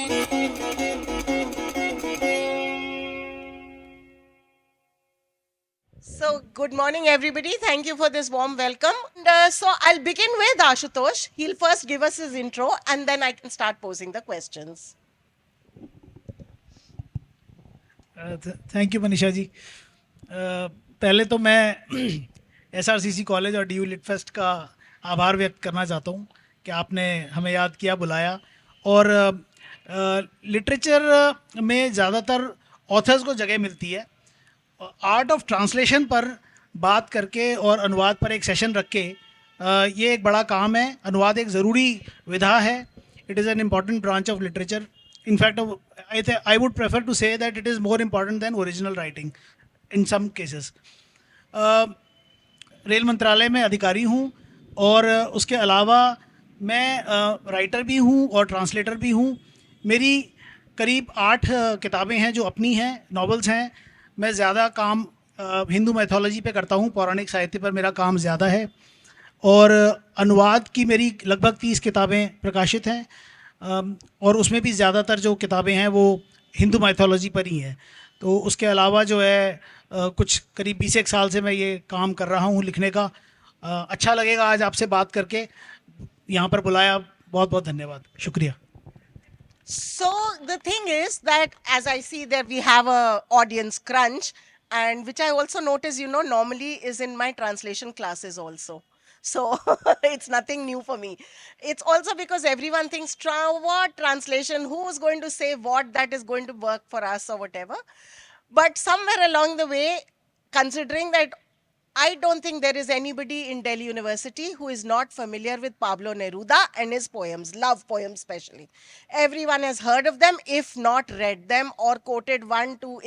So, good morning, everybody. Thank you for this warm welcome. And, so, I'll begin with Ashutosh. He'll first give us his intro, and then I can start posing the questions. Thank you Manisha ji. पहले तो मैं SRCC college और DU lit fest का आभार व्यक्त करना चाहता हूँ कि आपने हमें याद किया, बुलाया। और लिटरेचर में ज़्यादातर ऑथर्स को जगह मिलती है। आर्ट ऑफ ट्रांसलेशन पर बात करके और अनुवाद पर एक सेशन रख के ये एक बड़ा काम है। अनुवाद एक ज़रूरी विधा है। It is an important branch of literature. In fact, I would prefer to say that it is more important than original writing in some cases. Rail मंत्रालय में अधिकारी हूँ और उसके अलावा मैं राइटर भी हूँ और ट्रांसलेटर भी हूँ। मेरी करीब 8 किताबें हैं जो अपनी हैं, नॉवेल्स हैं। मैं ज़्यादा काम हिंदू मैथोलॉजी पे करता हूँ, पौराणिक साहित्य पर मेरा काम ज़्यादा है। और अनुवाद की मेरी लगभग 30 किताबें प्रकाशित हैं। और उसमें भी ज़्यादातर जो किताबें हैं वो हिंदू माइथोलॉजी पर ही हैं। तो उसके अलावा जो है कुछ करीब 20 साल से मैं ये काम कर रहा हूँ लिखने का। अच्छा लगेगा आज आपसे बात करके, यहाँ पर बुलाया, बहुत बहुत धन्यवाद, शुक्रिया। So, the thing is that as I see that we have a audience crunch, and which I also notice, normally is in my translation classes also. So it's nothing new for me. It's also because everyone thinks, what translation? Who is going to say what that is going to work for us or whatever? But somewhere along the way, considering that I don't think there is anybody in Delhi University who is not familiar with Pablo Neruda and his poems, love poems especially. Everyone has heard of them, if not read them or quoted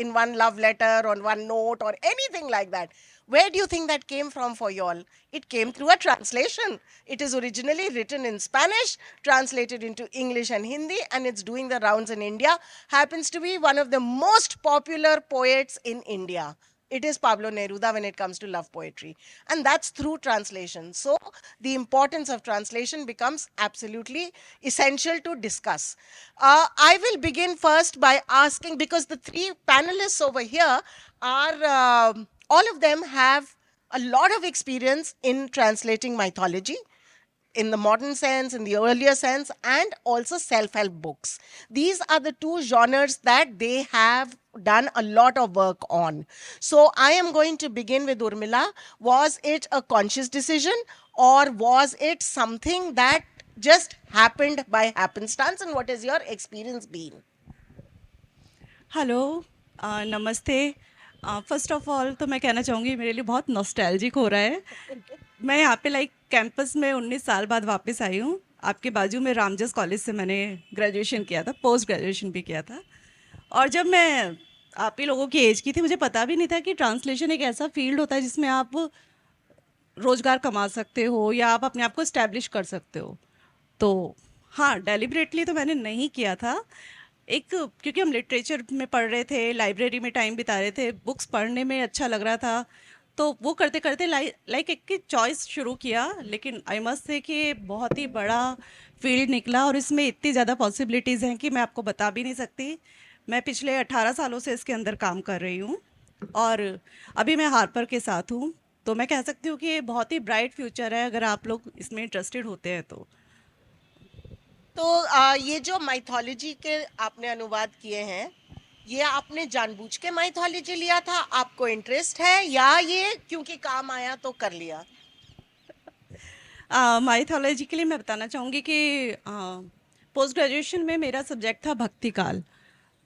in one love letter on one note or anything like that. Where do you think that came from for you all? It came through a translation. It is originally written in Spanish, translated into English and Hindi, and it's doing the rounds in India. Happens to be one of the most popular poets in India. It is Pablo Neruda when it comes to love poetry. And that's through translation. So the importance of translation becomes absolutely essential to discuss. I will begin first by asking, because the 3 panelists over here are, all of them have a lot of experience in translating mythology in the modern sense, in the earlier sense, and also self-help books. These are the 2 genres that they have done a lot of work on. So I am going to begin with Urmila. Was it a conscious decision, or was it something that just happened by happenstance, and what has your experience been? Hello, नमस्ते। First of all तो मैं कहना चाहूँगी मेरे लिए बहुत nostalgic हो रहा है। मैं यहाँ पे कैंपस में 19 साल बाद वापस आई हूँ। आपके बाजू में रामजस कॉलेज से मैंने ग्रेजुएशन किया था, पोस्ट ग्रेजुएशन भी किया था। और जब मैं आप ही लोगों की एज की थी, मुझे पता भी नहीं था कि ट्रांसलेशन एक ऐसा फील्ड होता है जिसमें आप रोज़गार कमा सकते हो या आप अपने आप को इस्टेब्लिश कर सकते हो। तो हाँ, डेलिबरेटली तो मैंने नहीं किया था। क्योंकि हम लिटरेचर में पढ़ रहे थे, लाइब्रेरी में टाइम बिता रहे थे, बुक्स पढ़ने में अच्छा लग रहा था, तो वो करते करते एक की चॉइस शुरू किया। लेकिन आई मस्ट से कि बहुत ही बड़ा फील्ड निकला और इसमें इतनी ज़्यादा पॉसिबिलिटीज़ हैं कि मैं आपको बता भी नहीं सकती। मैं पिछले 18 सालों से इसके अंदर काम कर रही हूँ और अभी मैं हार्पर के साथ हूँ। तो मैं कह सकती हूँ कि ये बहुत ही ब्राइट फ्यूचर है अगर आप लोग इसमें इंटरेस्टेड होते हैं तो ये जो माइथोलॉजी के आपने अनुवाद किए हैं, ये आपने जानबूझ के माइथोलॉजी लिया था, आपको इंटरेस्ट है, या ये क्योंकि काम आया तो कर लिया? माइथोलॉजी के लिए मैं बताना चाहूँगी कि पोस्ट ग्रेजुएशन में मेरा सब्जेक्ट था भक्ति काल।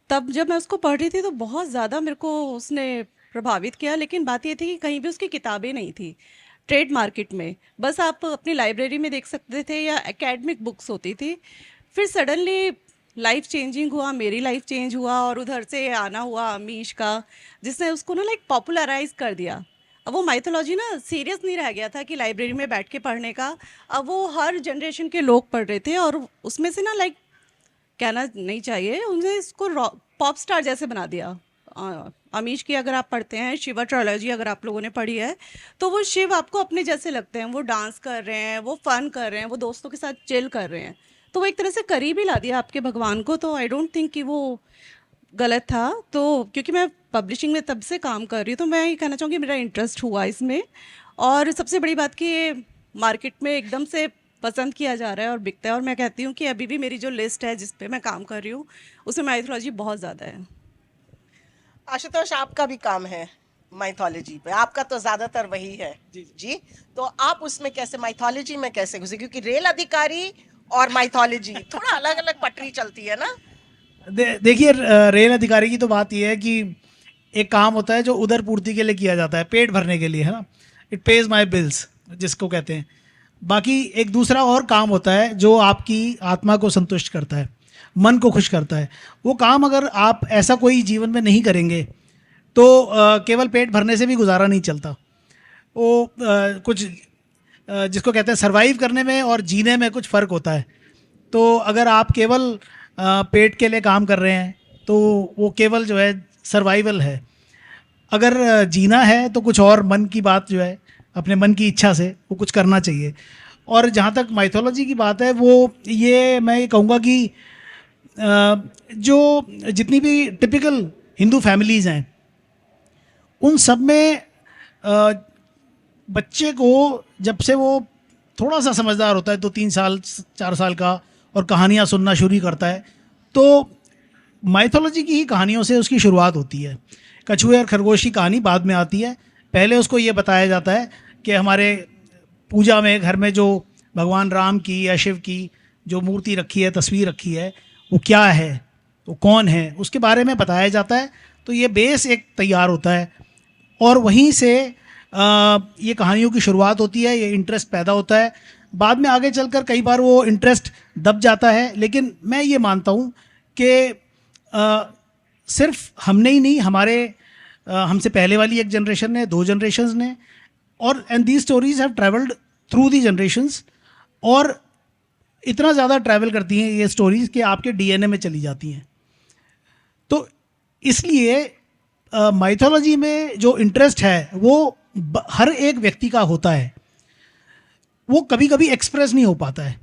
तब जब मैं उसको पढ़ रही थी तो बहुत ज़्यादा मेरे को उसने प्रभावित किया। लेकिन बात ये थी कि कहीं भी उसकी किताबें नहीं थी ट्रेड मार्केट में, बस आप अपनी लाइब्रेरी में देख सकते थे या एकेडमिक बुक्स होती थी। फिर सडनली लाइफ चेंजिंग हुआ, मेरी लाइफ चेंज हुआ और उधर से आना हुआ अमीश का, जिसने उसको ना पॉपुलराइज कर दिया। अब वो माइथोलॉजी ना सीरियस नहीं रह गया था कि लाइब्रेरी में बैठ के पढ़ने का। अब वो हर जनरेशन के लोग पढ़ रहे थे और उसमें से ना कहना नहीं चाहिए, उन्हें इसको पॉप स्टार जैसे बना दिया। अमीश की अगर आप पढ़ते हैं, शिवा ट्रायोलॉजी अगर आप लोगों ने पढ़ी है, तो वो शिव आपको अपने जैसे लगते हैं। वो डांस कर रहे हैं, वो फन कर रहे हैं, वो दोस्तों के साथ चिल कर रहे हैं। तो वो एक तरह से करीब ही ला दिया आपके भगवान को, तो आई डोंट थिंक कि वो गलत था। तो क्योंकि मैं पब्लिशिंग में तब से काम कर रही हूँ, तो मैं ये कहना चाहूँगी मेरा इंटरेस्ट हुआ इसमें। और सबसे बड़ी बात कि ये मार्केट में एकदम से पसंद किया जा रहा है और बिकता है। और मैं कहती हूँ कि अभी भी मेरी जो लिस्ट है जिस पे मैं काम कर रही हूँ उसमें माइथोलॉजी बहुत ज़्यादा है। आशुतोष, आपका भी काम है माइथोलॉजी पे, आपका तो ज्यादातर वही है। जी, तो आप उसमें कैसे, माइथोलॉजी में कैसे घुसे? क्योंकि रेल अधिकारी और माइथोलॉजी थोड़ा अलग अलग पटरी चलती है ना। देखिए, रेल अधिकारी की तो बात यह है कि एक काम होता है जो उदर पूर्ति के लिए किया जाता है, पेट भरने के लिए, है ना, इट पेज माई बिल्स जिसको कहते हैं। बाकी एक दूसरा और काम होता है जो आपकी आत्मा को संतुष्ट करता है, मन को खुश करता है। वो काम अगर आप ऐसा कोई जीवन में नहीं करेंगे तो केवल पेट भरने से भी गुजारा नहीं चलता। वो कुछ जिसको कहते हैं सरवाइव करने में और जीने में कुछ फ़र्क होता है। तो अगर आप केवल पेट के लिए काम कर रहे हैं तो वो केवल जो है सर्वाइवल है। अगर जीना है तो कुछ और, मन की बात जो है, अपने मन की इच्छा से वो कुछ करना चाहिए। और जहाँ तक माइथोलॉजी की बात है, वो ये मैं ये कहूँगा कि जो जितनी भी टिपिकल हिंदू फैमिलीज़ हैं उन सब में बच्चे को जब से वो थोड़ा सा समझदार होता है, 2-3 साल 4 साल का, और कहानियाँ सुनना शुरू करता है, तो माइथोलॉजी की ही कहानियों से उसकी शुरुआत होती है। कछुए और खरगोश की कहानी बाद में आती है। पहले उसको ये बताया जाता है कि हमारे पूजा में घर में जो भगवान राम की या शिव की जो मूर्ति रखी है, तस्वीर रखी है, वो क्या है, वो कौन है, उसके बारे में बताया जाता है। तो ये बेस एक तैयार होता है और वहीं से ये कहानियों की शुरुआत होती है, ये इंटरेस्ट पैदा होता है। बाद में आगे चलकर कई बार वो इंटरेस्ट दब जाता है, लेकिन मैं ये मानता हूँ कि सिर्फ हमने ही नहीं, हमारे हमसे पहले वाली एक जनरेशन ने, 2 जनरेशन्स ने, और and these stories have travelled through the generations, और इतना ज़्यादा ट्रैवल करती हैं ये स्टोरीज़ कि आपके डीएनए में चली जाती हैं। तो इसलिए माइथोलॉजी में जो इंटरेस्ट है वो हर एक व्यक्ति का होता है। वो कभी कभी एक्सप्रेस नहीं हो पाता है,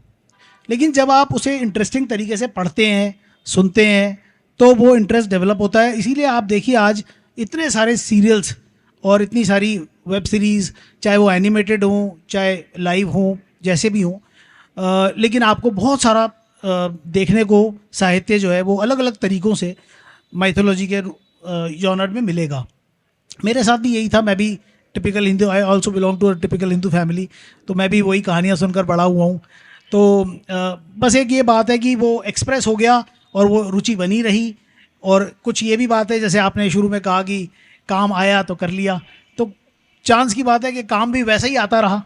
लेकिन जब आप उसे इंटरेस्टिंग तरीके से पढ़ते हैं, सुनते हैं, तो वो इंटरेस्ट डेवलप होता है। इसीलिए आप देखिए आज इतने सारे सीरियल्स और इतनी सारी वेब सीरीज़, चाहे वो एनिमेटेड हों चाहे लाइव हों, जैसे भी हों, लेकिन आपको बहुत सारा देखने को साहित्य जो है वो अलग अलग तरीक़ों से माइथोलॉजी के जॉनर में मिलेगा। मेरे साथ भी यही था, मैं भी typical Hindu, I also belong to a typical Hindu family, तो मैं भी वही कहानियाँ सुनकर बड़ा हुआ हूँ। तो बस एक ये बात है कि वो एक्सप्रेस हो गया और वो रुचि बनी रही। और कुछ ये भी बात है, जैसे आपने शुरू में कहा कि काम आया तो कर लिया, तो चांस की बात है कि काम भी वैसा ही आता रहा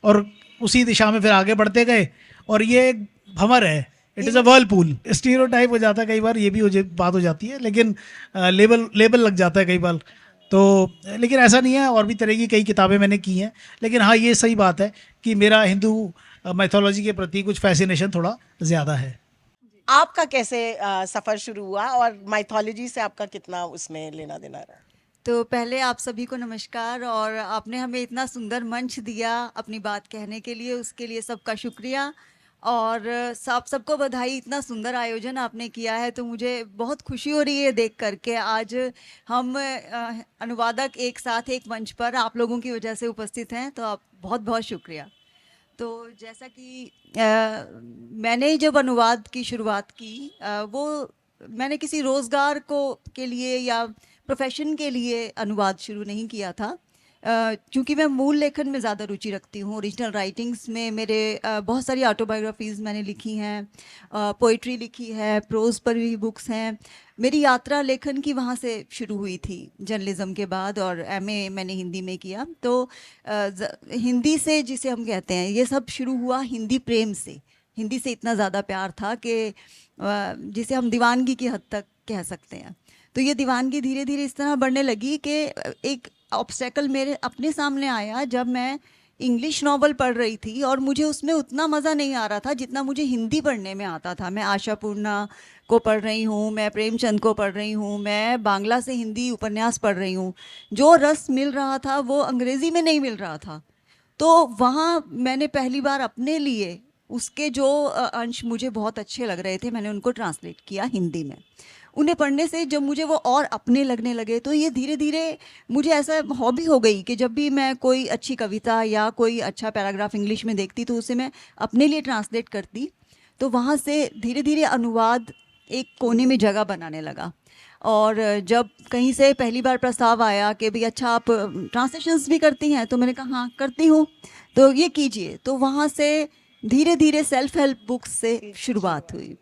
और उसी दिशा में फिर आगे बढ़ते गए। और ये एक भंवर है, it is a Whirlpool. Stereotype हो जाता है कई बार, ये भी बात हो जाती है, लेकिन लेबल लग जाता है कई बार। तो लेकिन ऐसा नहीं है, और भी तरह की कई किताबें मैंने की हैं। लेकिन हाँ, ये सही बात है कि मेरा हिंदू माइथोलॉजी के प्रति कुछ फैसिनेशन थोड़ा ज़्यादा है। आपका कैसे सफर शुरू हुआ और माइथोलॉजी से आपका कितना उसमें लेना देना रहा? तो पहले आप सभी को नमस्कार, और आपने हमें इतना सुंदर मंच दिया अपनी बात कहने के लिए, उसके लिए सबका शुक्रिया। और सबको बधाई, इतना सुंदर आयोजन आपने किया है। तो मुझे बहुत खुशी हो रही है देख करके आज हम अनुवादक एक साथ एक मंच पर आप लोगों की वजह से उपस्थित हैं, तो आप बहुत बहुत शुक्रिया। तो जैसा कि मैंने जब अनुवाद की शुरुआत की, वो मैंने किसी रोज़गार के लिए या प्रोफेशन के लिए अनुवाद शुरू नहीं किया था। क्योंकि मैं मूल लेखन में ज़्यादा रुचि रखती हूँ, ओरिजिनल राइटिंग्स में मेरे बहुत सारी ऑटोबायोग्राफीज़ मैंने लिखी हैं, पोइट्री लिखी है, प्रोज़ पर भी बुक्स हैं। मेरी यात्रा लेखन की वहाँ से शुरू हुई थी जर्नलिज़्म के बाद, और एमए मैंने हिंदी में किया। तो हिंदी से, जिसे हम कहते हैं, ये सब शुरू हुआ हिंदी प्रेम से। हिंदी से इतना ज़्यादा प्यार था कि जिसे हम दीवानगी की हद तक कह सकते हैं। तो ये दीवानगी धीरे धीरे इस तरह बढ़ने लगी कि एक ऑब्स्टेकल मेरे अपने सामने आया जब मैं इंग्लिश नॉवल पढ़ रही थी, और मुझे उसमें उतना मज़ा नहीं आ रहा था जितना मुझे हिंदी पढ़ने में आता था। मैं आशा पूर्णा को पढ़ रही हूँ, मैं प्रेमचंद को पढ़ रही हूँ, मैं बांग्ला से हिंदी उपन्यास पढ़ रही हूँ। जो रस मिल रहा था वो अंग्रेज़ी में नहीं मिल रहा था। तो वहाँ मैंने पहली बार अपने लिए उसके जो अंश मुझे बहुत अच्छे लग रहे थे, मैंने उनको ट्रांसलेट किया हिंदी में। उन्हें पढ़ने से जब मुझे वो और अपने लगने लगे, तो ये धीरे धीरे मुझे ऐसा हॉबी हो गई कि जब भी मैं कोई अच्छी कविता या कोई अच्छा पैराग्राफ इंग्लिश में देखती तो उसे मैं अपने लिए ट्रांसलेट करती। तो वहाँ से धीरे धीरे अनुवाद एक कोने में जगह बनाने लगा। और जब कहीं से पहली बार प्रस्ताव आया कि भाई अच्छा आप ट्रांसलेशंस भी करती हैं, तो मैंने कहा हाँ करती हूँ, तो ये कीजिए। तो वहाँ से धीरे धीरे सेल्फ हेल्प बुक्स से शुरुआत हुई।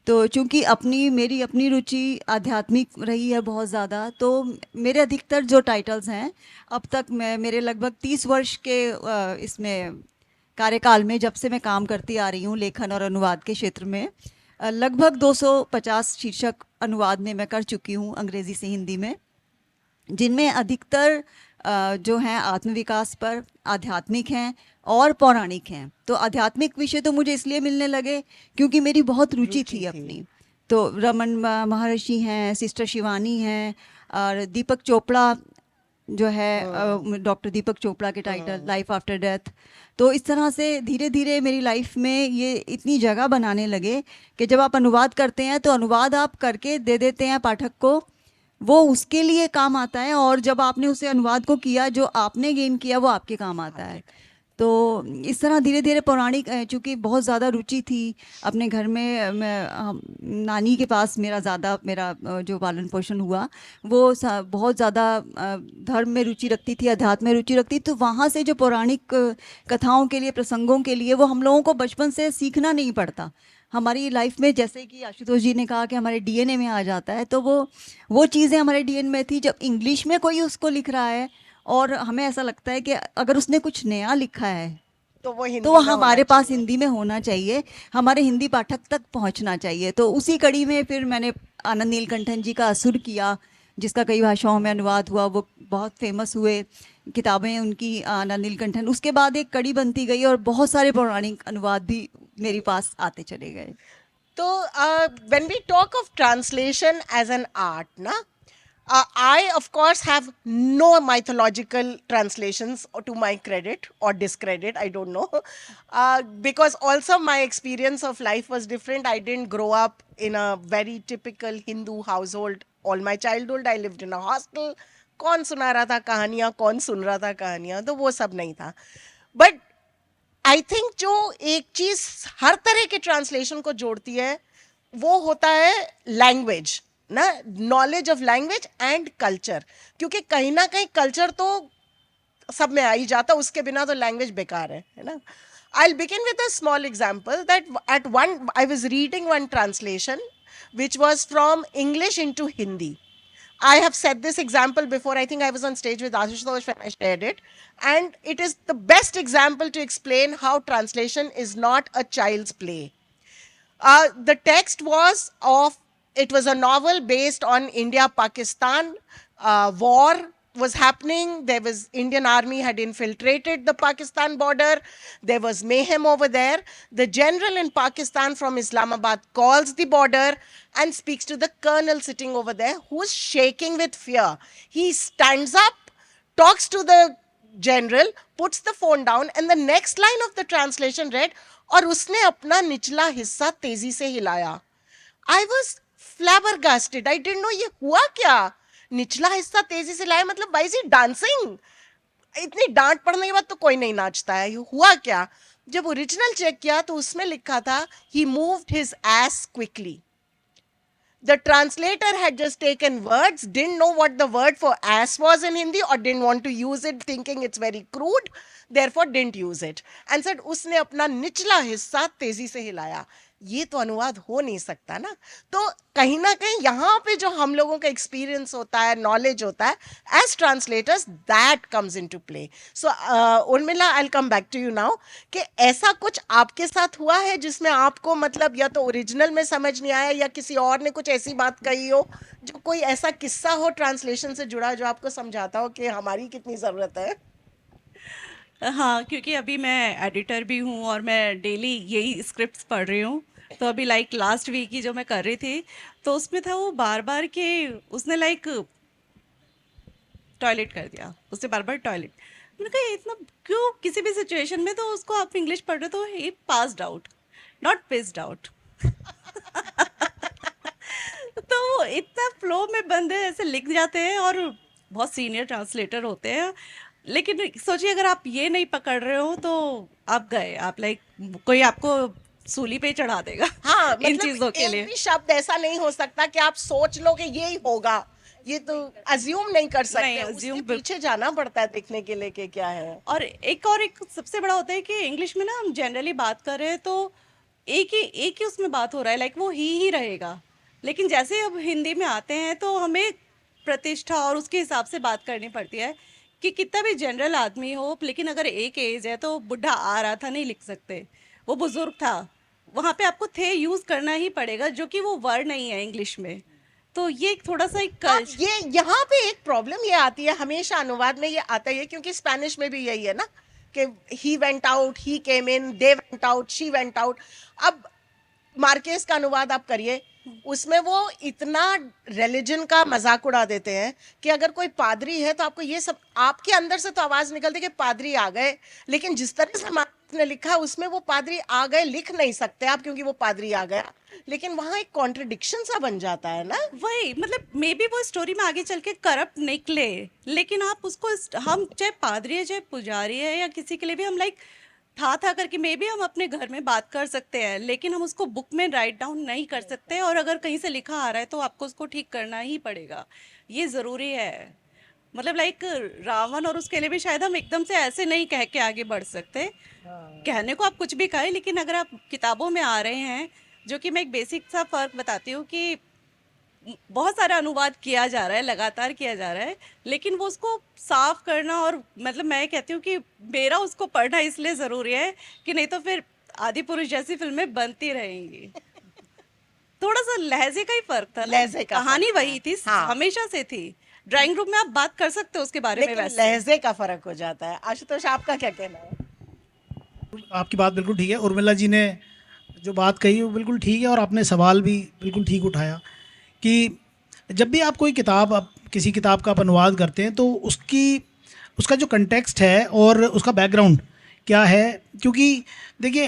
तो चूंकि मेरी अपनी रुचि आध्यात्मिक रही है बहुत ज़्यादा, तो मेरे अधिकतर जो टाइटल्स हैं अब तक, मेरे लगभग 30 वर्ष के इसमें कार्यकाल में, जब से मैं काम करती आ रही हूँ लेखन और अनुवाद के क्षेत्र में, लगभग 250 शीर्षक अनुवाद में मैं कर चुकी हूँ अंग्रेज़ी से हिंदी में, जिनमें अधिकतर जो हैं आत्मविकास पर, आध्यात्मिक हैं और पौराणिक हैं। तो आध्यात्मिक विषय तो मुझे इसलिए मिलने लगे क्योंकि मेरी बहुत रुचि थी अपनी। तो रमन महर्षि हैं, सिस्टर शिवानी हैं, और दीपक चोपड़ा जो है, डॉक्टर दीपक चोपड़ा के टाइटल लाइफ आफ्टर डेथ। तो इस तरह से धीरे धीरे मेरी लाइफ में ये इतनी जगह बनाने लगे कि जब आप अनुवाद करते हैं तो अनुवाद आप करके दे देते हैं पाठक को, वो उसके लिए काम आता है, और जब आपने उसे अनुवाद को किया, जो आपने गेन किया वो आपके काम आता है। तो इस तरह धीरे धीरे पौराणिक, चूँकि बहुत ज़्यादा रुचि थी अपने घर में, नानी के पास मेरा जो पालन पोषण हुआ वो बहुत ज़्यादा धर्म में रुचि रखती थी, अध्यात्म में रुचि रखती, तो वहाँ से जो पौराणिक कथाओं के लिए, प्रसंगों के लिए, वो हम लोगों को बचपन से सीखना नहीं पड़ता। हमारी लाइफ में, जैसे कि आशुतोष जी ने कहा कि हमारे डीएनए में आ जाता है, तो वो चीज़ें हमारे डीएनए में थी। जब इंग्लिश में कोई उसको लिख रहा है और हमें ऐसा लगता है कि अगर उसने कुछ नया लिखा है तो वो हिंदी तो में होना हमारे पास चाहिए। हिंदी में होना चाहिए, हमारे हिंदी पाठक तक पहुंचना चाहिए। तो उसी कड़ी में फिर मैंने आनंद नीलकंठन जी का असुर किया, जिसका कई भाषाओं में अनुवाद हुआ, वो बहुत फेमस हुए किताबें उनकी, आनंद नीलकंठन। उसके बाद एक कड़ी बनती गई और बहुत सारे पौराणिक अनुवाद भी मेरे पास आते चले गए। तो when we talk of translation as an art, na, I of course have no mythological translations to my credit or discredit, I don't know, because also my experience of life was different. I didn't grow up in a very typical Hindu household. All my childhood I lived in a hostel. कौन सुना रहा था कहानियाँ, कौन सुन रहा था कहानियाँ, तो वो सब नहीं था। बट आई थिंक जो एक चीज हर तरह के ट्रांसलेशन को जोड़ती है वो होता है लैंग्वेज, ना, knowledge of language and culture. क्योंकि कहीं ना कहीं कल्चर तो सब में आ ही जाता, उसके बिना तो लैंग्वेज बेकार है ना। I'll begin with a small example that I was reading one translation which was from English into Hindi. I have said this example before. I think I was on stage with Ashutosh when I shared it. And it is the best example to explain how translation is not a child's play. The text it was a novel based on India-Pakistan war was happening. There was Indian army had infiltrated the Pakistan border. There was mayhem over there. The general in Pakistan from Islamabad calls the border and speaks to the colonel sitting over there who's shaking with fear. He stands up, talks to the general, puts the phone down, and the next line of the translation read, और उसने अपना निचला हिस्सा तेजी से हिलाया. I was flabbergasted. I didn't know ये हुआ क्या. निचला हिस्सा तेजी से हिलाया मतलब why is he dancing? इतनी डांट पड़ने के बाद तो कोई नहीं नाचता है. ये हुआ क्या? जब ओरिजिनल चेक किया तो उसमें लिखा था he moved his ass quickly. The translator had just taken words, didn't know what the word for ass was in Hindi or didn't want to use it thinking it's very crude, therefore didn't use it. And said, उसने अपना निचला हिस्सा तेजी से हिलाया. ये तो अनुवाद हो नहीं सकता ना. तो कहीं ना कहीं यहाँ पे जो हम लोगों का एक्सपीरियंस होता है, नॉलेज होता है, as translators that comes into play. So Urmila, I will come back to you now कि ऐसा कुछ आपके साथ हुआ है जिसमें आपको मतलब या तो ओरिजिनल में समझ नहीं आया या किसी और ने कुछ ऐसी बात कही हो, जो कोई ऐसा किस्सा हो ट्रांसलेशन से जुड़ा जो आपको समझाता हो कि हमारी कितनी ज़रूरत है. हाँ, क्योंकि अभी मैं एडिटर भी हूँ और मैं डेली यही स्क्रिप्ट्स पढ़ रही हूँ. तो अभी लाइक लास्ट वीक ही जो मैं कर रही थी तो उसमें था वो बार बार के उसने लाइक टॉयलेट कर दिया, उसने बार बार टॉयलेट. मैंने कहा ये इतना क्यों, किसी भी सिचुएशन में तो उसको आप इंग्लिश पढ़ रहे हो तो ही passed out, not pissed out. तो वो इतना फ्लो में बंदे ऐसे लिख जाते हैं, और बहुत सीनियर ट्रांसलेटर होते हैं, लेकिन सोचिए अगर आप ये नहीं पकड़ रहे हो तो आप गए, आप लाइक कोई आपको सूली पे चढ़ा देगा। हाँ, इन मतलब चीजों के एक लिए। भी शब्द ऐसा नहीं हो सकता कि आप सोच लो कि यही होगा, ये तो अज्यूम नहीं कर सकते, नहीं, उसके assume पीछे जाना पड़ता है देखने के लिए कि क्या है। और एक सबसे बड़ा होता है कि इंग्लिश में ना हम जनरली बात कर रहे हैं तो एक ही उसमें बात हो रहा है, लाइक वो ही रहेगा। लेकिन जैसे अब हिंदी में आते हैं तो हमें प्रतिष्ठा और उसके हिसाब से बात करनी पड़ती है कि कितना भी जनरल आदमी हो, लेकिन अगर एक एज है तो बुढ़ा आ रहा था नहीं लिख सकते, वो बुजुर्ग था, वहाँ पे आपको थे यूज करना ही पड़ेगा, जो कि वो वर्ड नहीं है इंग्लिश में। तो ये एक थोड़ा सा एक हाँ, ये यहाँ पे एक प्रॉब्लम ये आती है, हमेशा अनुवाद में ये आता ही है, क्योंकि स्पेनिश में भी यही है ना कि he went out, he came in, they went out, she went out. अब मार्केस का अनुवाद आप करिए, उसमें वो इतना रिलीजन का मजाक उड़ा देते हैं कि अगर कोई पादरी है तो आपको ये सब, आपके अंदर से तो आवाज निकलती है कि पादरी आ गए, लेकिन जिस तरह से मार्केस ने लिखा उसमें वो पादरी आ गए लिख नहीं सकते आप, क्योंकि वो पादरी आ गया, लेकिन वहां एक कॉन्ट्रडिक्शन सा बन जाता है ना। वही मतलब मे बी वो स्टोरी में आगे चल के करप्ट निकले, लेकिन आप उसको हम चाहे पादरी है चाहे पुजारी है या किसी के लिए भी हम लाइक था करके मे बी हम अपने घर में बात कर सकते हैं, लेकिन हम उसको बुक में राइट डाउन नहीं कर सकते, और अगर कहीं से लिखा आ रहा है तो आपको उसको ठीक करना ही पड़ेगा, ये ज़रूरी है। मतलब लाइक रावण और उसके लिए भी शायद हम एकदम से ऐसे नहीं कह के आगे बढ़ सकते। कहने को आप कुछ भी कहें, लेकिन अगर आप किताबों में आ रहे हैं, जो कि मैं एक बेसिक सा फ़र्क बताती हूँ कि बहुत सारा अनुवाद किया जा रहा है, लगातार किया जा रहा है, लेकिन वो उसको साफ करना, और मतलब मैं कहती हूँ कि मेरा उसको पढ़ना इसलिए ज़रूरी है कि नहीं तो फिर आदि पुरुष जैसी फिल्में बनती रहेंगी। थोड़ा सा लहजे का ही फर्क था ना, लहजे का कहानी फर्क वही था। थी, हाँ। हमेशा से थी। ड्राइंग रूम में आप बात कर सकते हो उसके बारे में, लेकिन वैसे लहजे का फर्क हो जाता है। आशुतोष, आपका क्या कहना है? आपकी बात बिल्कुल ठीक है, उर्मिला जी ने जो बात कही वो बिल्कुल ठीक है, और आपने सवाल भी बिल्कुल ठीक उठाया कि जब भी आप कोई किताब, आप किसी किताब का आप अनुवाद करते हैं तो उसका जो कंटेक्स्ट है और उसका बैकग्राउंड क्या है, क्योंकि देखिए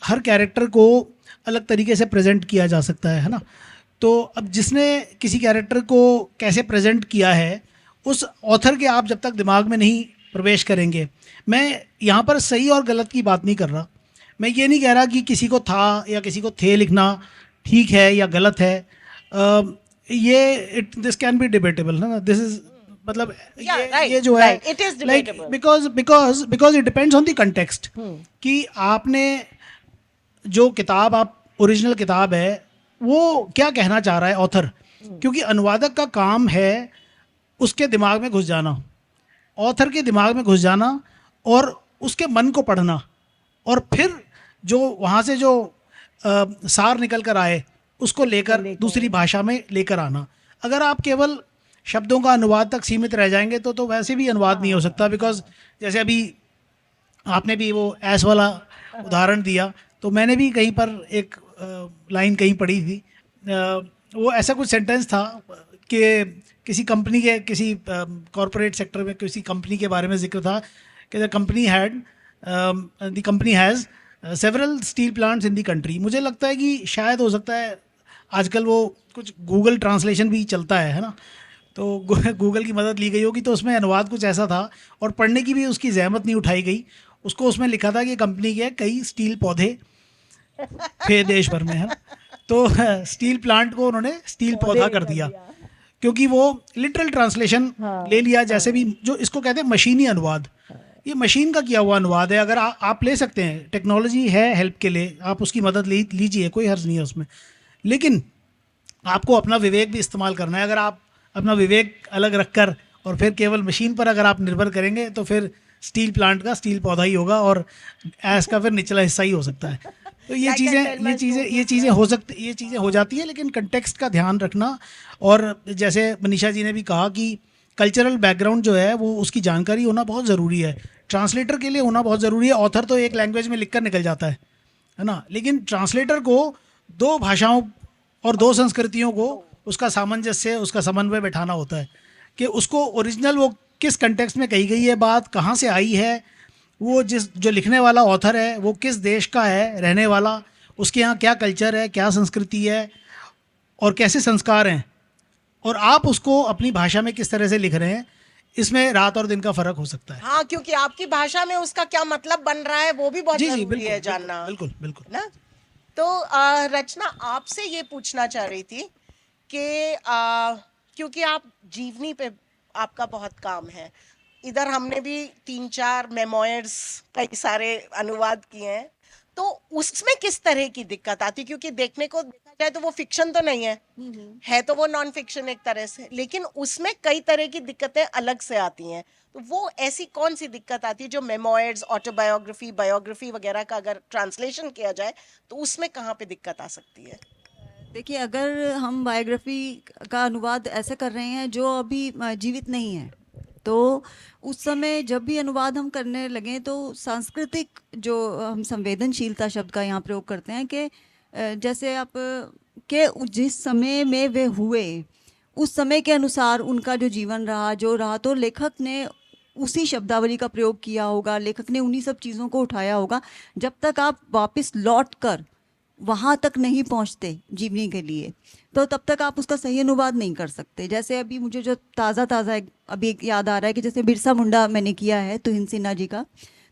हर कैरेक्टर को अलग तरीके से प्रेजेंट किया जा सकता है ना। तो अब जिसने किसी कैरेक्टर को कैसे प्रेजेंट किया है, उस ऑथर के आप जब तक दिमाग में नहीं प्रवेश करेंगे, मैं यहाँ पर सही और गलत की बात नहीं कर रहा, मैं ये नहीं कह रहा कि किसी को था या किसी को थे लिखना ठीक है या गलत है, ये दिस कैन बी डिबेटेबल है ना, दिस इज मतलब Yeah, right, ये जो है right, it is like debatable. Because it depends on the context कि आपने जो किताब, आप ओरिजिनल किताब है वो क्या कहना चाह रहा है ऑथर, क्योंकि अनुवादक का काम है उसके दिमाग में घुस जाना, ऑथर के दिमाग में घुस जाना और उसके मन को पढ़ना, और फिर जो वहाँ से जो सार निकल कर आए उसको लेकर दूसरी भाषा में लेकर आना। अगर आप केवल शब्दों का अनुवाद तक सीमित रह जाएंगे तो वैसे भी अनुवाद नहीं हो सकता, बिकॉज जैसे अभी आपने भी वो ऐस वाला उदाहरण दिया, तो मैंने भी कहीं पर एक लाइन कहीं पढ़ी थी, वो ऐसा कुछ सेंटेंस था कि किसी कंपनी के, किसी कॉरपोरेट सेक्टर में किसी कंपनी के बारे में जिक्र था कि the company has several steel plants in the country. मुझे लगता है कि शायद हो सकता है आजकल वो कुछ गूगल ट्रांसलेशन भी चलता है ना, तो गूगल की मदद ली गई होगी, तो उसमें अनुवाद कुछ ऐसा था और पढ़ने की भी उसकी जहमत नहीं उठाई गई, उसको उसमें लिखा था कि कंपनी के कई स्टील पौधे थे देश भर में, है ना, तो स्टील प्लांट को उन्होंने स्टील पौधा कर दिया, क्योंकि वो लिटरल ट्रांसलेशन ले लिया, जैसे भी जो इसको कहते हैं मशीनी अनुवाद, ये मशीन का किया हुआ अनुवाद है। अगर आप ले सकते हैं, टेक्नोलॉजी है हेल्प के लिए, आप उसकी मदद लीजिए, कोई हर्ज नहीं है उसमें, लेकिन आपको अपना विवेक भी इस्तेमाल करना है। अगर आप अपना विवेक अलग रखकर और फिर केवल मशीन पर अगर आप निर्भर करेंगे तो फिर स्टील प्लांट का स्टील पौधा ही होगा और ऐस का फिर निचला हिस्सा ही हो सकता है। तो ये चीज़ें हो जाती है, लेकिन कंटेक्स्ट का ध्यान रखना, और जैसे मनीषा जी ने भी कहा कि कल्चरल बैकग्राउंड जो है वो उसकी जानकारी होना बहुत ज़रूरी है, ट्रांसलेटर के लिए होना बहुत ज़रूरी है। ऑथर तो एक लैंग्वेज में लिखकर निकल जाता है ना, लेकिन ट्रांसलेटर को दो भाषाओं और दो संस्कृतियों को उसका सामंजस्य, उसका समन्वय बैठाना होता है कि उसको ओरिजिनल वो किस कंटेक्स्ट में कही गई है बात, कहाँ से आई है, वो जो लिखने वाला ऑथर है वो किस देश का है रहने वाला, उसके यहाँ क्या कल्चर है, क्या संस्कृति है और कैसे संस्कार हैं, और आप उसको अपनी भाषा में किस तरह से लिख रहे हैं, इसमें रात और दिन का फर्क हो सकता है। हाँ, क्योंकि आपकी भाषा में उसका क्या मतलब बन रहा है वो भी बहुत जी जी, जरूरी बिल्कुल है जानना, बिल्कुल बिल्कुल। ना। तो रचना, आपसे ये पूछना चाह रही थी कि क्योंकि आप जीवनी पे आपका बहुत काम है, इधर हमने भी 3-4 मेमोयर्स कई सारे अनुवाद किए हैं, तो उसमें किस तरह की दिक्कत आती, क्योंकि देखने को देखा जाए तो वो फिक्शन तो नहीं है तो वो नॉन फिक्शन एक तरह से, लेकिन उसमें कई तरह की दिक्कतें अलग से आती हैं। तो वो ऐसी कौन सी दिक्कत आती है जो मेमोयर्स, ऑटोबायोग्राफी, बायोग्राफी वगैरह का अगर ट्रांसलेशन किया जाए तो उसमें कहाँ पे दिक्कत आ सकती है? देखिए, अगर हम बायोग्राफी का अनुवाद ऐसे कर रहे हैं जो अभी जीवित नहीं है, तो उस समय जब भी अनुवाद हम करने लगे तो सांस्कृतिक जो हम संवेदनशीलता शब्द का यहाँ प्रयोग करते हैं कि जैसे आप के जिस समय में वे हुए उस समय के अनुसार उनका जो जीवन रहा जो रहा, तो लेखक ने उसी शब्दावली का प्रयोग किया होगा, लेखक ने उन्हीं सब चीज़ों को उठाया होगा। जब तक आप वापस लौट कर वहाँ तक नहीं पहुँचते जीवनी के लिए, तो तब तक आप उसका सही अनुवाद नहीं कर सकते। जैसे अभी मुझे जो ताज़ा अभी एक याद आ रहा है कि जैसे बिरसा मुंडा मैंने किया है तुहिन सिन्हा जी का,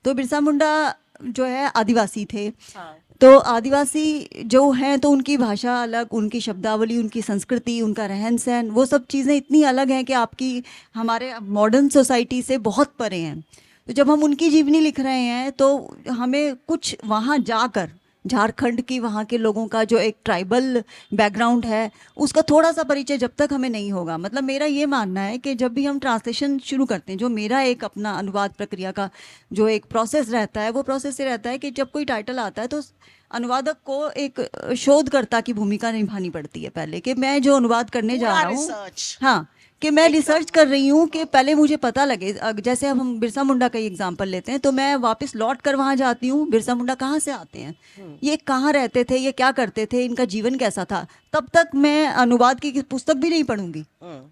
तो बिरसा मुंडा जो है आदिवासी थे। हाँ। तो आदिवासी जो हैं तो उनकी भाषा अलग, उनकी शब्दावली, उनकी संस्कृति, उनका रहन सहन, वो सब चीज़ें इतनी अलग हैं कि आपकी हमारे मॉडर्न सोसाइटी से बहुत परे हैं। तो जब हम उनकी जीवनी लिख रहे हैं तो हमें कुछ वहाँ जाकर झारखंड की वहाँ के लोगों का जो एक ट्राइबल बैकग्राउंड है उसका थोड़ा सा परिचय जब तक हमें नहीं होगा, मतलब मेरा ये मानना है कि जब भी हम ट्रांसलेशन शुरू करते हैं, जो मेरा एक अपना अनुवाद प्रक्रिया का जो एक प्रोसेस रहता है, वो प्रोसेस ये रहता है कि जब कोई टाइटल आता है तो अनुवादक को एक शोधकर्ता की भूमिका निभानी पड़ती है पहले, कि मैं जो अनुवाद करने जा पूरा रहा हूँ, रिसर्च। हाँ, कि मैं रिसर्च कर रही हूँ कि पहले मुझे पता लगे। जैसे अब हम बिरसा मुंडा का ही एग्जांपल लेते हैं, तो मैं वापस लौट कर वहाँ जाती हूँ, बिरसा मुंडा कहाँ से आते हैं, ये कहाँ रहते थे, ये क्या करते थे, इनका जीवन कैसा था। तब तक मैं अनुवाद की पुस्तक भी नहीं पढ़ूंगी,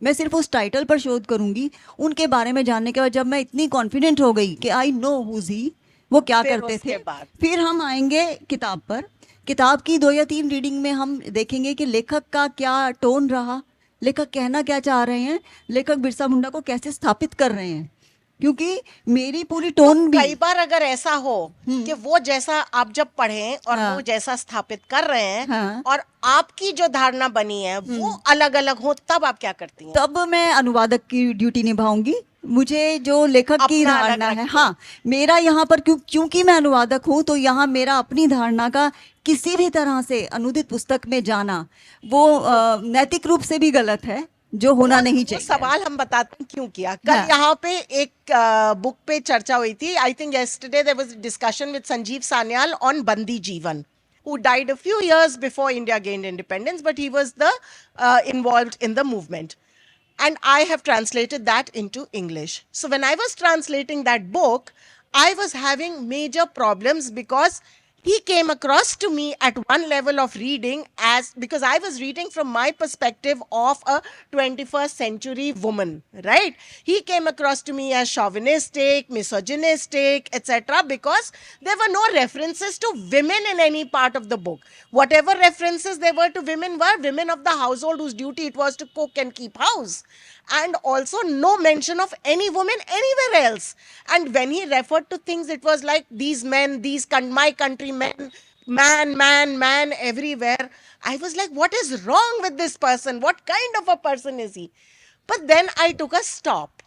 मैं सिर्फ उस टाइटल पर शोध करूंगी। उनके बारे में जानने के बाद जब मैं इतनी कॉन्फिडेंट हो गई कि आई नो हुज ही, वो क्या फिर करते उसके थे, बाद? फिर हम आएंगे किताब पर। किताब की 2 या 3 रीडिंग में हम देखेंगे कि लेखक का क्या टोन रहा, लेखक कहना क्या चाह रहे हैं, लेखक बिरसा मुंडा को कैसे स्थापित कर रहे हैं, क्योंकि मेरी पूरी टोन भी कई बार अगर ऐसा हो कि वो जैसा आप जब पढ़ें और हाँ। वो जैसा स्थापित कर रहे हैं हाँ। और आपकी जो धारणा बनी है वो अलग अलग हो, तब आप क्या करती हैं? तब मैं अनुवादक की ड्यूटी निभाऊंगी। मुझे जो लेखक की अपना अलग धारणा है, रखते हाँ, मेरा यहाँ पर क्योंकि मैं अनुवादक हूँ, तो यहाँ मेरा अपनी धारणा का किसी भी तरह से अनुदित पुस्तक में जाना वो नैतिक रूप से भी गलत है, जो होना नहीं वो चाहिए। सवाल हम बताते हैं क्यों किया। कल हाँ। यहाँ पे एक बुक पे चर्चा हुई थी। I think yesterday there was a discussion with Sanjeev Sanyal on बंदी जीवन, who died a few years before India gained independence, but he was the involved in the movement. And I have translated that into English. So when I was translating that book, I was having major problems because he came across to me at one level of reading as, because I was reading from my perspective of a 21st century woman, right? He came across to me as chauvinistic, misogynistic, etc., because there were no references to women in any part of the book. Whatever references there were to women were women of the household whose duty it was to cook and keep house, and also no mention of any woman anywhere else. And when he referred to things, it was like these men, my countrymen, man everywhere. I was like, what is wrong with this person? What kind of a person is he? But then I took a stop.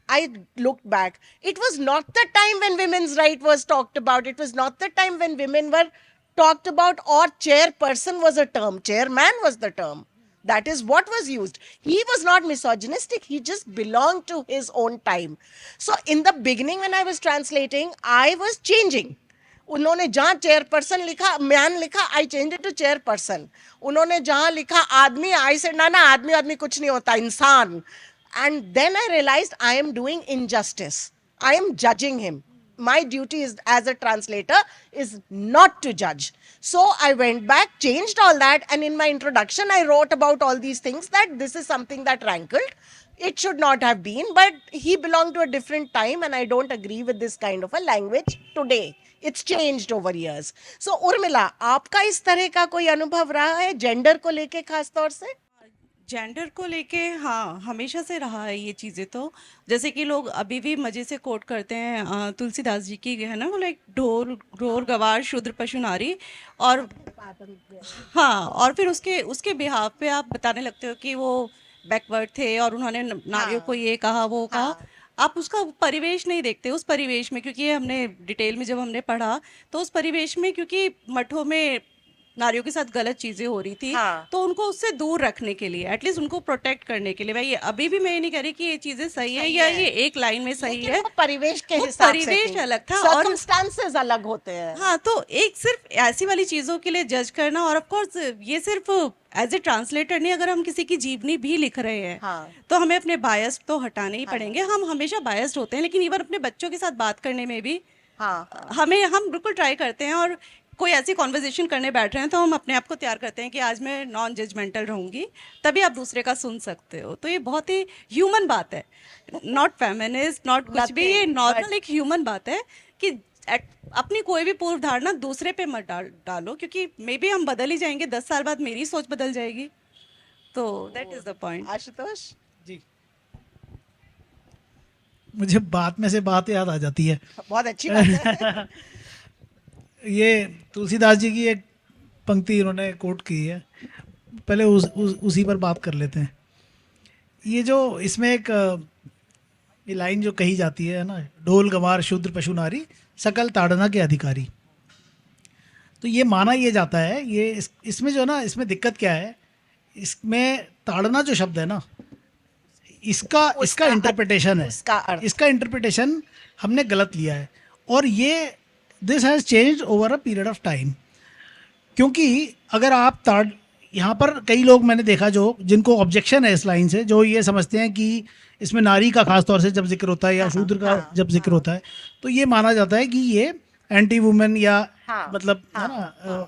I looked back. It was not the time when women's right was talked about. It was not the time when women were talked about, or chairperson was a term. Chairman was the term. That is what was used. He was not misogynistic. He just belonged to his own time. So in the beginning when I was translating, I was changing. उन्होंने जहाँ chairperson लिखा, man लिखा, I change it to chairperson. उन्होंने जहाँ लिखा आदमी, I said ना आदमी कुछ नहीं होता, इंसान. And then I realized I am doing injustice. I am judging him. My duty is as a translator is not to judge. So I went back, changed all that, and in my introduction I wrote about all these things, that this is something that rankled. It should not have been, but he belonged to a different time, and I don't agree with this kind of a language today. It's changed over years. So Urmila, आपका इस तरह का कोई अनुभव रहा है gender को लेके खास तौर से? जेंडर को लेके हाँ हमेशा से रहा है ये चीज़ें। तो जैसे कि लोग अभी भी मज़े से कोट करते हैं तुलसीदास जी की, है ना, वो लाइक ढोल ढोर गवार शूद्र पशु नारी। और हाँ, और फिर उसके उसके बिहाफ पे आप बताने लगते हो कि वो बैकवर्ड थे और उन्होंने नारियों को ये कहा वो कहा। आप उसका परिवेश नहीं देखते उस परिवेश में, क्योंकि ये हमने डिटेल में जब हमने पढ़ा तो उस परिवेश में, क्योंकि मठों में नारियों के साथ गलत चीजें हो रही थी, हाँ। तो उनको उससे दूर रखने के लिए, एटलीस्ट उनको प्रोटेक्ट करने के लिए, भाई अभी भी मैं ये नहीं कह रही कि ये चीजें सही है या ये एक लाइन में सही लेकिन है। वो परिवेश के वो हिसाब से परिवेश थी। अलग था और Circumstances अलग होते हैं। हाँ, तो एक सिर्फ ऐसी वाली चीजों के लिए जज करना, और ऑफ कोर्स ये सिर्फ एज ए ट्रांसलेटर नहीं, अगर हम किसी की जीवनी भी लिख रहे हैं हाँ। तो हमें अपने बायस तो हटाने ही पड़ेंगे। हम हमेशा बायस्ड होते हैं, लेकिन इवन अपने बच्चों के साथ बात करने में भी हाँ, हम बिल्कुल ट्राई करते हैं। और कोई ऐसी कॉन्वर्जेशन करने बैठ रहे हैं तो हम अपने आप को तैयार करते हैं कि आज मैं नॉन जजमेंटल रहूंगी, तभी आप दूसरे का सुन सकते हो। तो ये बहुत ही ह्यूमन बात है, नॉट फेमिनिस्ट, नॉट कुछ भी, ये नॉर्मल एक ह्यूमन बात है कि अपनी कोई भी पूर्व धारणा दूसरे पे मत डालो, क्योंकि मे बी हम बदल ही जाएंगे, 10 साल बाद मेरी सोच बदल जाएगी। तो that is the point. Ashutosh? जी, मुझे बात में से बात याद आ जाती है। बहुत अच्छी बात है। ये तुलसीदास जी की एक पंक्ति इन्होंने कोट की है, पहले उसी पर बात कर लेते हैं। ये जो इसमें एक ये लाइन जो कही जाती है ना, ढोल गंवार शूद्र पशु नारी सकल ताड़ना के अधिकारी। तो ये माना ये जाता है, ये इसमें जो है ना, इसमें दिक्कत क्या है, इसमें ताड़ना जो शब्द है ना, इसका इंटरप्रिटेशन है, इसका इंटरप्रिटेशन हमने गलत लिया है। और ये this has changed over a period of time. क्योंकि अगर आप यहाँ पर कई लोग मैंने देखा जो जिनको ऑब्जेक्शन है इस लाइन से, जो ये समझते हैं कि इसमें नारी का खास तौर से जब जिक्र होता है या शूद्र का जब जिक्र होता है, तो ये माना जाता है कि ये एंटी वुमेन या मतलब है ना,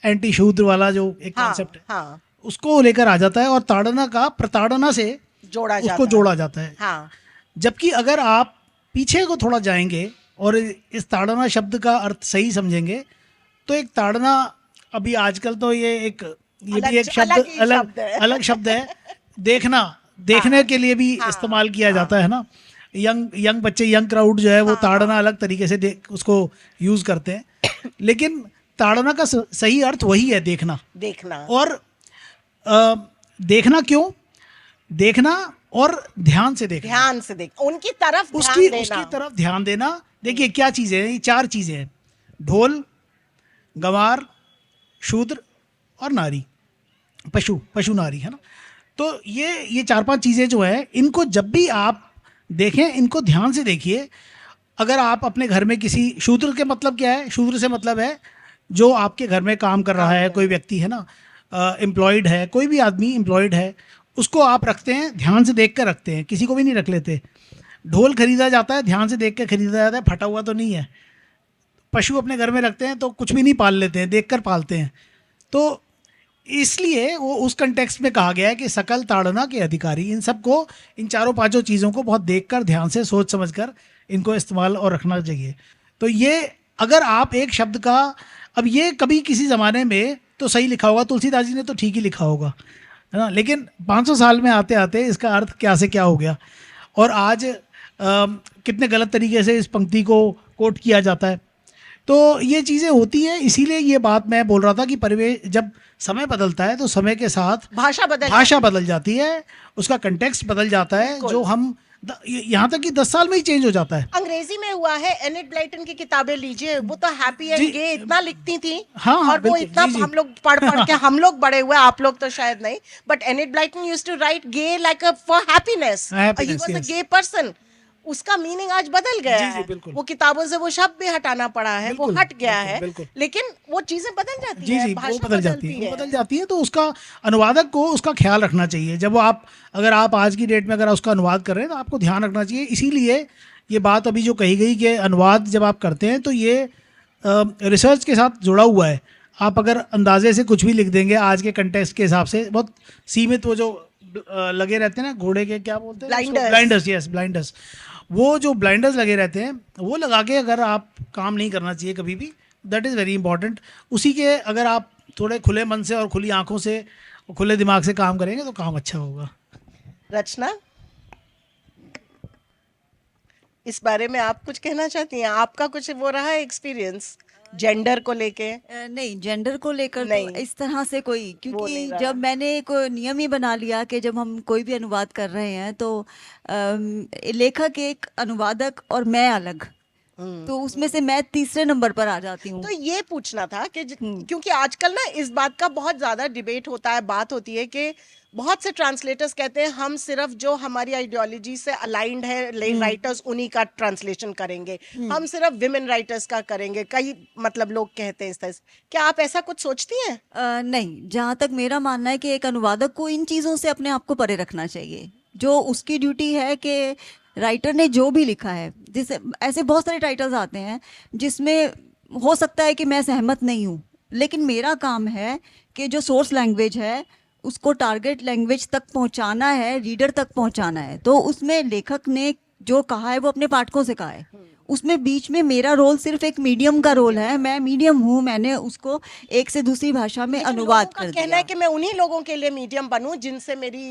एंटी शूद्र वाला जो एक कॉन्सेप्ट है, उसको लेकर आ जाता है और ताड़ना का प्रताड़ना से उसको जोड़ा जाता है। हाँ। जबकि अगर आप पीछे को थोड़ा जाएंगे और इस ताड़ना शब्द का अर्थ सही समझेंगे, तो एक ताड़ना अभी आजकल तो ये भी एक शब्द अलग शब्द है। देखने के लिए भी इस्तेमाल किया जाता है ना। यंग बच्चे, यंग क्राउड जो है वो ताड़ना अलग तरीके से उसको यूज करते हैं, लेकिन ताड़ना का सही अर्थ वही है, देखना। और देखना क्यों? देखना और ध्यान से देखना, उनकी तरफ उसकी तरफ ध्यान देना। देखिए क्या चीज़ें हैं, ये 4 चीज़ें हैं, ढोल, गंवार, शूद्र और नारी, पशु नारी, है ना। तो ये 4-5 चीज़ें जो है, इनको जब भी आप देखें, इनको ध्यान से देखिए। अगर आप अपने घर में किसी शूद्र के मतलब क्या है, शूद्र से मतलब है जो आपके घर में काम कर रहा है, कोई व्यक्ति है ना, एम्प्लॉयड है, कोई भी आदमी एम्प्लॉयड है, उसको आप रखते हैं, ध्यान से देख कर रखते हैं, किसी को भी नहीं रख लेते। ढोल खरीदा जाता है, ध्यान से देख कर खरीदा जाता है, फटा हुआ तो नहीं है। पशु अपने घर में रखते हैं तो कुछ भी नहीं पाल लेते हैं, देख कर पालते हैं। तो इसलिए वो उस कंटेक्स्ट में कहा गया है कि सकल ताड़ना के अधिकारी। इन सबको, इन 4-5 चीज़ों को बहुत देखकर, ध्यान से, सोच समझकर इनको इस्तेमाल और रखना चाहिए। तो ये अगर आप एक शब्द का, अब ये कभी किसी ज़माने में तो सही लिखा होगा, तुलसीदास जी ने तो ठीक ही लिखा होगा, है ना, लेकिन 500 साल में आते आते इसका अर्थ क्या से क्या हो गया, और आज कितने गलत तरीके से इस पंक्ति को कोट किया जाता है। तो ये चीज़ें होती हैं। इसीलिए ये बात मैं बोल रहा था कि परिवेश, जब समय बदलता है तो समय के साथ भाषा बदल जाती है, उसका कंटेक्स्ट बदल जाता है, जो हम यहाँ तक कि 10 साल में ही चेंज हो जाता है। अंग्रेजी में हुआ है, एनिट ब्लाइटन की किताबें लीजिए, वो तो हैप्पी एंड गे इतना लिखती थी। हाँ, और वो इतना हम लोग पढ़ के हम लोग बड़े हुए, आप लोग तो शायद नहीं, but Enid Blyton used to write gay like for happiness, he was a gay person. उसका मीनिंग आज बदल गया है। वो किताबों से वो शब्द भी हटाना पड़ा है, वो हट गया है, लेकिन वो चीजें बदल जाती है, भाषा बदल जाती है। तो उसका अनुवादक को उसका ख्याल रखना चाहिए। जब अगर आप आज की डेट में अगर उसका अनुवाद कर रहे हैं तो आपको ध्यान रखना चाहिए। इसीलिए ये बात अभी जो कही गई कि अनुवाद जब आप करते हैं तो ये रिसर्च के साथ जुड़ा हुआ है। आप अगर अंदाजे से कुछ भी लिख देंगे आज के कंटेक्स्ट के हिसाब से, बहुत सीमित वो जो लगे रहते हैं ना घोड़े के, क्या बोलते हैं, Blinders. Blinders, yes blinders. वो जो ब्लाइंडर्स लगे रहते हैं वो लगा के अगर आप काम नहीं करना चाहिए कभी भी, दैट इज़ वेरी इंपॉर्टेंट। उसी के अगर आप थोड़े खुले मन से और खुली आंखों से, खुले दिमाग से काम करेंगे तो काम अच्छा होगा। रचना, इस बारे में आप कुछ कहना चाहती हैं? आपका कुछ वो रहा है एक्सपीरियंस जेंडर को लेके? नहीं, जेंडर को लेकर तो नहीं। इस तरह से कोई, नहीं क्योंकि रहा। जब मैंने एक नियम ही बना लिया कि जब हम कोई भी अनुवाद कर रहे हैं तो लेखक एक, अनुवादक और मैं अलग, तो उसमें से मैं तीसरे नंबर पर आ जाती हूँ। तो ये पूछना था कि क्योंकि आजकल ना इस बात का बहुत ज्यादा डिबेट होता है, बात होती है कि बहुत से ट्रांसलेटर्स कहते हैं हम सिर्फ जो हमारी आइडियोलॉजी से अलाइंड है राइटर्स उन्हीं का ट्रांसलेशन करेंगे, हम सिर्फ विमेन राइटर्स का करेंगे, कई मतलब लोग कहते हैं इस तरह से। क्या आप ऐसा कुछ सोचती हैं? नहीं, जहाँ तक मेरा मानना है कि एक अनुवादक को इन चीज़ों से अपने आप को परे रखना चाहिए। जो उसकी ड्यूटी है कि राइटर ने जो भी लिखा है, जैसे ऐसे बहुत सारे राइटर्स आते हैं जिसमें हो सकता है कि मैं सहमत नहीं हूँ, लेकिन मेरा काम है कि जो सोर्स लैंग्वेज है उसको टारगेट लैंग्वेज तक पहुँचाना है, रीडर तक पहुँचाना है। तो उसमें लेखक ने जो कहा है वो अपने पाठकों से कहा है, उसमें बीच में मेरा रोल सिर्फ एक मीडियम का रोल है। मैं मीडियम हूँ, मैंने उसको एक से दूसरी भाषा में लेकिन अनुवाद लोगों का कर कहना दिया। है कि मैं उन्हीं लोगों के लिए मीडियम बनूं जिनसे मेरी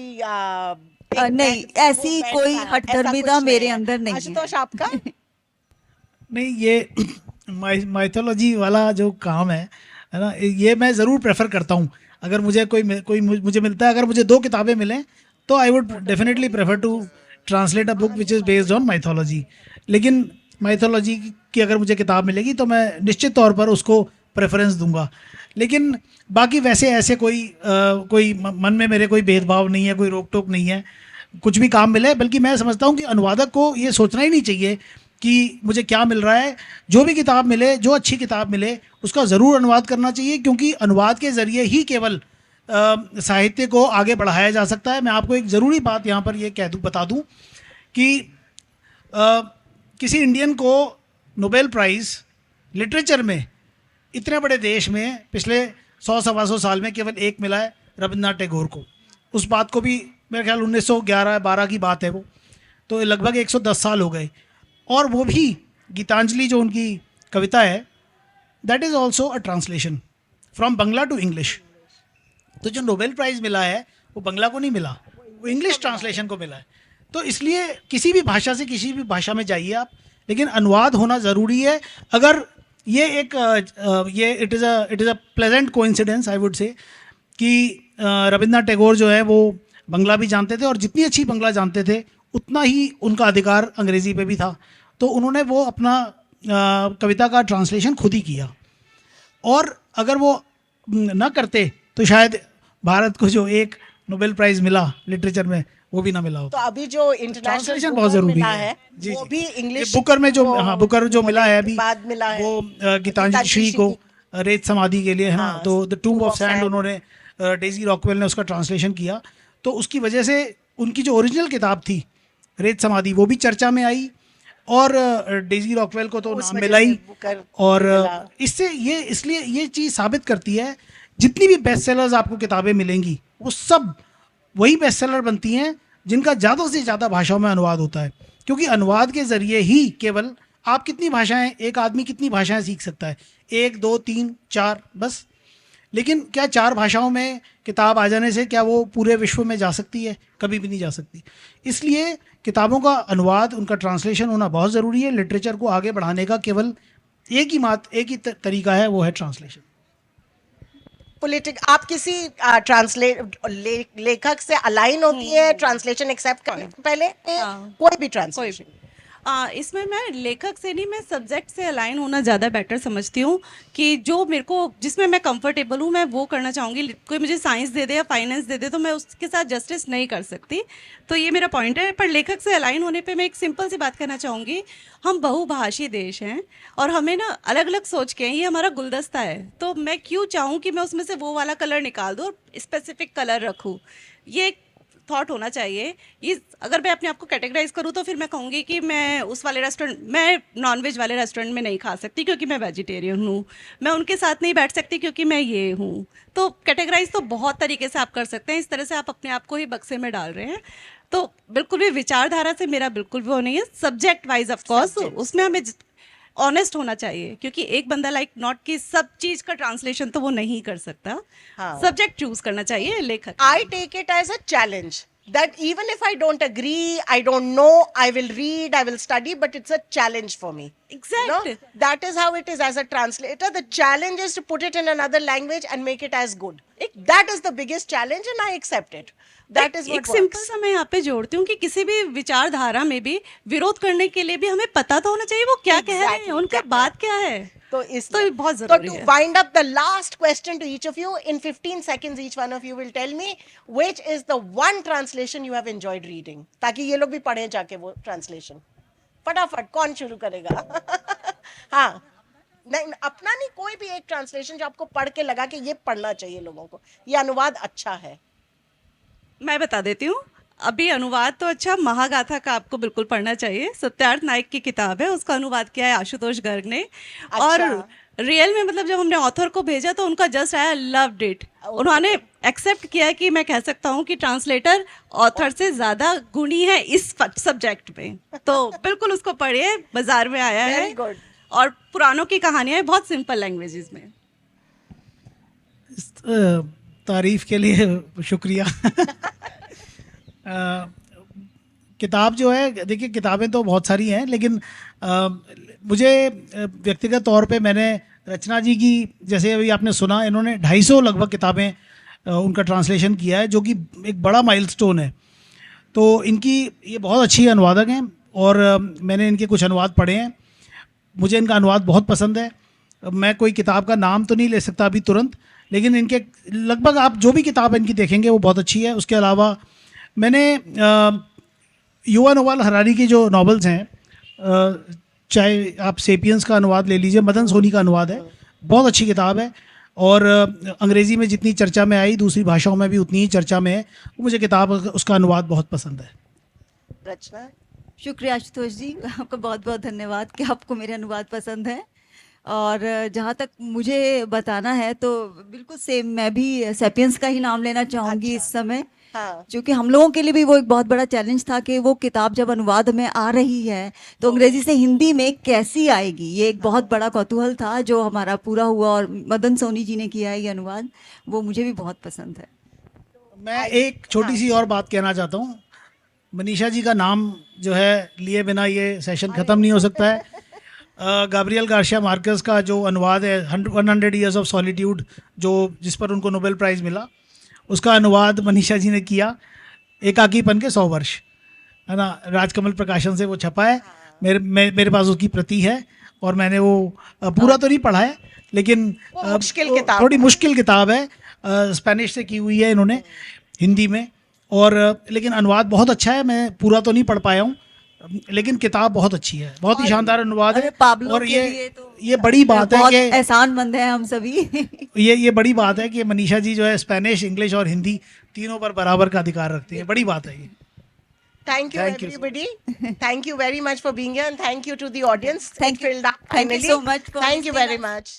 एक नहीं, वो ऐसी बैठता कोई है, हठधर्मिता ऐसा कुछ मेरे नहीं है। अंदर नहीं है। आशुतोष, आपका? नहीं, ये माइथोलॉजी वाला जो काम है ना, ये मैं ज़रूर प्रेफर करता हूँ। अगर मुझे मुझे मिलता है, अगर मुझे 2 किताबें मिलें तो I would definitely prefer to translate a book which is based on mythology. लेकिन माइथोलॉजी की अगर मुझे किताब मिलेगी तो मैं निश्चित तौर पर उसको प्रेफरेंस दूंगा। लेकिन बाकी वैसे ऐसे कोई मन में मेरे कोई भेदभाव नहीं है, कोई रोक टोक नहीं है, कुछ भी काम मिले। बल्कि मैं समझता हूँ कि अनुवादक को ये सोचना ही नहीं चाहिए कि मुझे क्या मिल रहा है। जो भी किताब मिले, जो अच्छी किताब मिले, उसका ज़रूर अनुवाद करना चाहिए, क्योंकि अनुवाद के ज़रिए ही केवल साहित्य को आगे बढ़ाया जा सकता है। मैं आपको एक ज़रूरी बात यहाँ पर ये बता दूँ कि किसी इंडियन को नोबेल प्राइज़ लिटरेचर में इतने बड़े देश में पिछले 100-125 साल में केवल एक मिला है, रविन्द्रनाथ टैगोर को। उस बात को भी मेरे ख्याल 1911-12 की बात है वो, तो लगभग 110 साल हो गए। और वो भी गीतांजलि जो उनकी कविता है, that is also a translation from Bangla to English. तो जो नोबेल प्राइज़ मिला है वो बंगला को नहीं मिला, वो इंग्लिश ट्रांसलेशन को मिला है। तो इसलिए किसी भी भाषा से किसी भी भाषा में जाइए आप, लेकिन अनुवाद होना ज़रूरी है। अगर ये एक it is a pleasant coincidence I would say कि रविन्द्रनाथ टैगोर जो है वो बंगला भी जानते थे, और जितनी अच्छी बंगला जानते थे उतना ही उनका अधिकार अंग्रेज़ी पे भी था। तो उन्होंने वो अपना कविता का ट्रांसलेशन खुद ही किया, और अगर वो ना करते तो शायद भारत को जो एक नोबेल प्राइज़ मिला लिटरेचर में वो भी ना मिला तो होता। अभी जो इंटरनेशनल ट्रांसलेशन बहुत ज़रूरी मिला है। है जी, वो जी। भी इंग्लिश, बुकर में जो, वो हाँ, बुकर जो मिला है होने अभी, के बाद मिला है वो गीतांजलि श्री को रेत समाधि के लिए है ना, हाँ, तो the tomb Tomb of of sand Sand। उन्होंने डेजी रॉकवेल ने उसका ट्रांसलेशन किया। तो उसकी वजह से उनकी जो ओरिजिनल किताब थी रेत समाधि वो भी चर्चा में आई, और डेजी रॉकवेल को तो उस नाम वजह मिला से ही। बुकर और मिला। इसलिए ये चीज़ साबित करती है, जितनी भी बेस्ट सेलर्स आपको किताबें मिलेंगी वो सब वही बेस्ट सेलर बनती हैं जिनका ज़्यादा से ज़्यादा भाषाओं में अनुवाद होता है। क्योंकि अनुवाद के ज़रिए ही केवल आप कितनी भाषाएं, एक आदमी कितनी भाषाएं सीख सकता है, 1, 2, 3, 4 बस। लेकिन क्या 4 भाषाओं में किताब आ जाने से क्या वो पूरे विश्व में जा सकती है? कभी भी नहीं जा सकती। इसलिए किताबों का अनुवाद, उनका ट्रांसलेशन होना बहुत ज़रूरी है। लिटरेचर को आगे बढ़ाने का केवल एक ही तरीका है, वो है ट्रांसलेशन। आप किसी लेखक से अलाइन होती है ट्रांसलेशन एक्सेप्ट करने से पहले? हाँ। कोई भी कोई ट्रांसलेशन? भी इसमें मैं लेखक से नहीं, मैं सब्जेक्ट से अलाइन होना ज़्यादा बेटर समझती हूँ कि जो मेरे को, जिसमें मैं कंफर्टेबल हूँ, मैं वो करना चाहूँगी। कोई मुझे साइंस दे दे या फाइनेंस दे दे तो मैं उसके साथ जस्टिस नहीं कर सकती, तो ये मेरा पॉइंट है। पर लेखक से अलाइन होने पे मैं एक सिंपल सी बात कहना चाहूँगी, हम बहुभाषी देश हैं और हमें ना अलग अलग सोच के हैं, ये हमारा गुलदस्ता है। तो मैं क्यों चाहूँ कि मैं उसमें से वो वाला कलर निकाल दूँ और स्पेसिफिक कलर रखूँ? ये थॉट होना चाहिए। ये अगर मैं अपने आप को कैटेगराइज करूँ तो फिर मैं कहूँगी कि मैं उस वाले रेस्टोरेंट, मैं नॉनवेज वाले रेस्टोरेंट में नहीं खा सकती क्योंकि मैं वेजिटेरियन हूँ, मैं उनके साथ नहीं बैठ सकती क्योंकि मैं ये हूँ। तो कैटेगराइज तो बहुत तरीके से आप कर सकते हैं, इस तरह से आप अपने आप को ही बक्से में डाल रहे हैं। तो बिल्कुल भी विचारधारा से मेरा बिल्कुल भी वो नहीं है। सब्जेक्ट वाइज ऑफ कोर्स उसमें हमें ऑनेस्ट होना चाहिए, क्योंकि एक बंदा लाइक नॉट कि सब चीज का ट्रांसलेशन तो वो नहीं कर सकता। हाँ। सब्जेक्ट चूज करना चाहिए लेखक। I take it as a challenge that even if I don't agree, I don't know, I will read, I will study, but it's a challenge for me. Exactly. That is how it is as a translator. The challenge is to put it in another language and make it as good. That is the biggest challenge, and I accept it. That is what एक simple works. सा मैं यहाँ पे जोड़ती हूँ कि किसी भी विचारधारा में भी विरोध करने के लिए भी हमें पता तो होना चाहिए वो क्या कह रहे हैं, Exactly, उनका बात क्या है। तो ये बहुत So जरूरी to है। wind up the last question to each of you, in 15 seconds each one of you will tell me which is the one translation you have enjoyed reading, ताकि ये लोग भी पढ़ें जाके वो translation। फटाफट कौन शुरू करेगा? हाँ, नहीं अपना नहीं, कोई भी एक ट्रांसलेशन जो आपको पढ़ के लगा कि ये पढ़ना चाहिए लोगों को, ये अनुवाद अच्छा है। मैं बता देती हूँ, अभी अनुवाद तो अच्छा, महागाथा का आपको बिल्कुल पढ़ना चाहिए। सत्यार्थ नाइक की किताब है, उसका अनुवाद किया है आशुतोष गर्ग ने। और रियल में मतलब जब हमने ऑथर को भेजा तो उनका जस्ट आया लव्ड इट। उन्होंने एक्सेप्ट किया कि मैं कह सकता हूँ कि ट्रांसलेटर ऑथर से ज्यादा गुणी है इस सब्जेक्ट में। तो बिल्कुल उसको पढ़िए, बाजार में आया है। Very good. और पुरानों की कहानियां हैं बहुत सिंपल लैंग्वेजेस में। इस तारीफ के लिए शुक्रिया। किताब जो है, देखिए किताबें तो बहुत सारी हैं, लेकिन मुझे व्यक्तिगत तौर पे मैंने रचना जी की, जैसे अभी आपने सुना, इन्होंने 250 लगभग किताबें उनका ट्रांसलेशन किया है, जो कि एक बड़ा माइलस्टोन है। तो इनकी ये बहुत अच्छी अनुवादक हैं और मैंने इनके कुछ अनुवाद पढ़े हैं, मुझे इनका अनुवाद बहुत पसंद है। मैं कोई किताब का नाम तो नहीं ले सकता अभी तुरंत, लेकिन इनके लगभग आप जो भी किताब इनकी देखेंगे वो बहुत अच्छी है। उसके अलावा मैंने युवा नोवाल हरारी की जो नॉवेल्स हैं, चाहे आप सेपियंस का अनुवाद ले लीजिए, मदन सोनी का अनुवाद है, बहुत अच्छी किताब है। और अंग्रेज़ी में जितनी चर्चा में आई, दूसरी भाषाओं में भी उतनी ही चर्चा में है। मुझे किताब, उसका अनुवाद बहुत पसंद है। रचना, शुक्रिया आशुतोष जी, आपका बहुत बहुत धन्यवाद कि आपको मेरे अनुवाद पसंद है। और जहाँ तक मुझे बताना है तो बिल्कुल सेम, मैं भी सेपियंस का ही नाम लेना चाहूँगी इस समय, हाँ, क्योंकि हम लोगों के लिए भी वो एक बहुत बड़ा चैलेंज था कि वो किताब जब अनुवाद में आ रही है तो अंग्रेजी से हिंदी में कैसी आएगी, ये एक बहुत बड़ा कौतूहल था जो हमारा पूरा हुआ। और मदन सोनी जी ने किया है ये अनुवाद, वो मुझे भी बहुत पसंद है। मैं एक छोटी सी और बात कहना चाहता हूँ। मनीषा जी का नाम जो है लिए बिना ये सेशन ख़त्म नहीं हो सकता है। गाब्रियल गार्शिया मार्केस का जो अनुवाद है 100 ईयर्स ऑफ सॉलिट्यूड, जो जिस पर उनको नोबेल प्राइज़ मिला, उसका अनुवाद मनीषा जी ने किया। एकाकीपन के 100 वर्ष, है ना, राजकमल प्रकाशन से वो छपा है। मेरे पास उसकी प्रति है और मैंने वो पूरा तो नहीं पढ़ा है, लेकिन मुश्किल किताब थोड़ी मुश्किल किताब है। स्पेनिश से की हुई है इन्होंने, हिंदी में, और लेकिन अनुवाद बहुत अच्छा है। मैं पूरा तो नहीं पढ़ पाया हूँ, लेकिन किताब बहुत अच्छी है, बहुत ही शानदार अनुवाद है। पाब्लो और के लिए तो ये बड़ी बात है बहुत कि एहसानमंद है हम सभी। ये बड़ी बात है कि मनीषा जी जो है स्पेनिश, इंग्लिश और हिंदी तीनों पर बराबर का अधिकार रखती है। बड़ी बात है ये। thank you Thank you. everybody. Thank you very much for being here, and thank you to the audience. Thank It you. filled up Thank you finally. so much for Thank you listening very us. much.